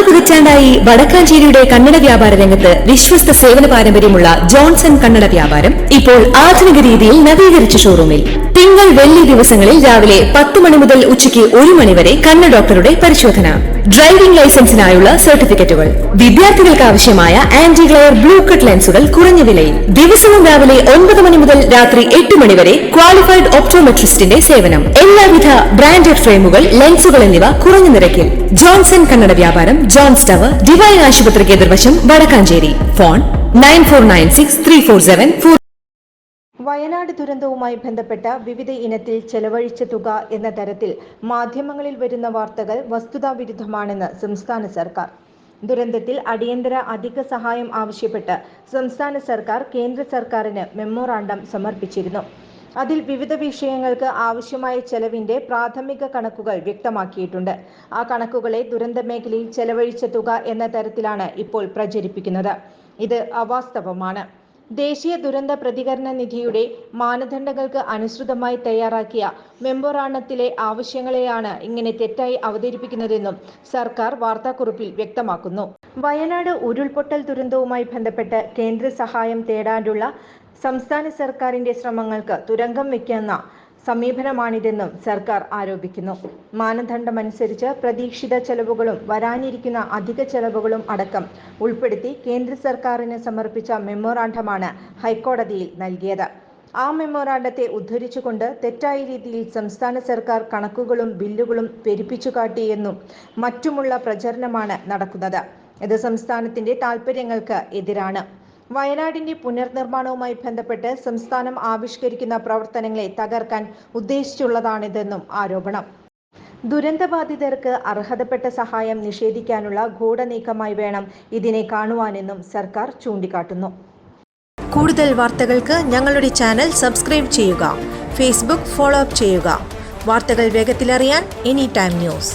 പതിറ്റാണ്ടായി വടക്കാഞ്ചേരിയുടെ കന്നഡ വ്യാപാര രംഗത്ത് വിശ്വസ്ത സേവന പാരമ്പര്യമുള്ള ജോൺസൺ കന്നഡ വ്യാപാരം ഇപ്പോൾ ആധുനിക രീതിയിൽ നവീകരിച്ച ഷോറൂമിൽ തിങ്കൾ വെള്ളി ദിവസങ്ങളിൽ രാവിലെ 10 മണി മുതൽ ഉച്ചയ്ക്ക് 1 മണി വരെ കണ്ണ് ഡോക്ടറുടെ പരിശോധന, ഡ്രൈവിംഗ് ലൈസൻസിനായുള്ള സർട്ടിഫിക്കറ്റുകൾ, വിദ്യാർത്ഥികൾക്ക് ആവശ്യമായ ആന്റി ഗ്ലെയർ ബ്ലൂ കട്ട് ലെൻസുകൾ കുറഞ്ഞ വിലയിൽ, ദിവസവും രാവിലെ 9 മണി മുതൽ രാത്രി 8 മണി വരെ ക്വാളിഫൈഡ് ഒപ്റ്റോമെട്രിസ്റ്റിന്റെ സേവനം, എല്ലാവിധ ബ്രാൻഡഡ് ഫ്രെയിമുകൾ, ലെൻസുകൾ എന്നിവ കുറഞ്ഞ നിരക്കിൽ. ജോൺസൺ കന്നഡ വ്യാപാരം, ജോൺസ് ടവർ, ഡിവൈൻ ആശുപത്രിക്ക് എതിർവശം, വടക്കാഞ്ചേരി. ഫോൺ 94963474. വയനാട് ദുരന്തവുമായി ബന്ധപ്പെട്ട വിവിധ ഇനത്തിൽ ചെലവഴിച്ച തുക എന്ന തരത്തിൽ മാധ്യമങ്ങളിൽ വരുന്ന വാർത്തകൾ വസ്തുതാവിരുദ്ധമാണെന്ന് സംസ്ഥാന സർക്കാർ. ദുരന്തത്തിൽ അടിയന്തര അധിക സഹായം ആവശ്യപ്പെട്ട് സംസ്ഥാന സർക്കാർ കേന്ദ്ര സർക്കാരിന് മെമ്മോറാണ്ടം സമർപ്പിച്ചിരുന്നു. അതിൽ വിവിധ വിഷയങ്ങൾക്ക് ആവശ്യമായ ചെലവിന്റെ പ്രാഥമിക കണക്കുകൾ വ്യക്തമാക്കിയിട്ടുണ്ട്. ആ കണക്കുകളെ ദുരന്ത മേഖലയിൽ ചെലവഴിച്ച തുക എന്ന തരത്തിലാണ് ഇപ്പോൾ പ്രചരിപ്പിക്കുന്നത്. ഇത് അവാസ്തവമാണ്. ദേശീയ ദുരന്ത പ്രതികരണ നിധിയുടെ മാനദണ്ഡങ്ങൾക്ക് അനുസൃതമായി തയ്യാറാക്കിയ മെമ്മോറാണ്ടത്തിലെ ആവശ്യങ്ങളെയാണ് ഇങ്ങനെ തെറ്റായി അവതരിപ്പിക്കുന്നതെന്നും സർക്കാർ വാർത്താക്കുറിപ്പിൽ വ്യക്തമാക്കുന്നു. വയനാട് ഉരുൾപൊട്ടൽ ദുരന്തവുമായി ബന്ധപ്പെട്ട് കേന്ദ്ര സഹായം തേടാനുള്ള സംസ്ഥാന സർക്കാരിന്റെ ശ്രമങ്ങൾക്ക് തുരങ്കം വയ്ക്കുന്ന സമീപനമാണിതെന്നും സർക്കാർ ആരോപിക്കുന്നു. മാനദണ്ഡമനുസരിച്ച് പ്രതീക്ഷിത ചെലവുകളും വരാനിരിക്കുന്ന അധിക ചെലവുകളും അടക്കം ഉൾപ്പെടുത്തി കേന്ദ്ര സർക്കാരിന് സമർപ്പിച്ച മെമ്മോറാണ്ടമാണ് ഹൈക്കോടതിയിൽ നൽകിയത്. ആ മെമ്മോറാണ്ടത്തെ ഉദ്ധരിച്ചുകൊണ്ട് തെറ്റായ രീതിയിൽ സംസ്ഥാന സർക്കാർ കണക്കുകളും ബില്ലുകളും പെരുപ്പിച്ചു കാട്ടിയെന്നും മറ്റുമുള്ള പ്രചരണമാണ് നടക്കുന്നത്. ഇത് സംസ്ഥാനത്തിന്റെ താൽപ്പര്യങ്ങൾക്ക് എതിരാണ്. വയനാടിന്റെ പുനർനിർമ്മാണവുമായി ബന്ധപ്പെട്ട് സംസ്ഥാനം ആവിഷ്കരിക്കുന്ന പ്രവർത്തനങ്ങളെ തകർക്കാൻ ഉദ്ദേശിച്ചുള്ളതാണിതെന്നും ആരോപണം. ദുരന്തബാധിതർക്ക് അർഹതപ്പെട്ട സഹായം നിഷേധിക്കാനുള്ള ഗൂഢനീക്കമായി വേണം ഇതിനെ കാണുവാനെന്നും സർക്കാർ ചൂണ്ടിക്കാട്ടുന്നു. കൂടുതൽ വാർത്തകൾക്ക് ഞങ്ങളുടെ ചാനൽ സബ്സ്ക്രൈബ് ചെയ്യുക. ഫേസ്ബുക്ക് ഫോളോ അപ്പ് ചെയ്യുക. വാർത്തകൾ വേഗത്തിലറിയാൻ എനി ടൈം ന്യൂസ്.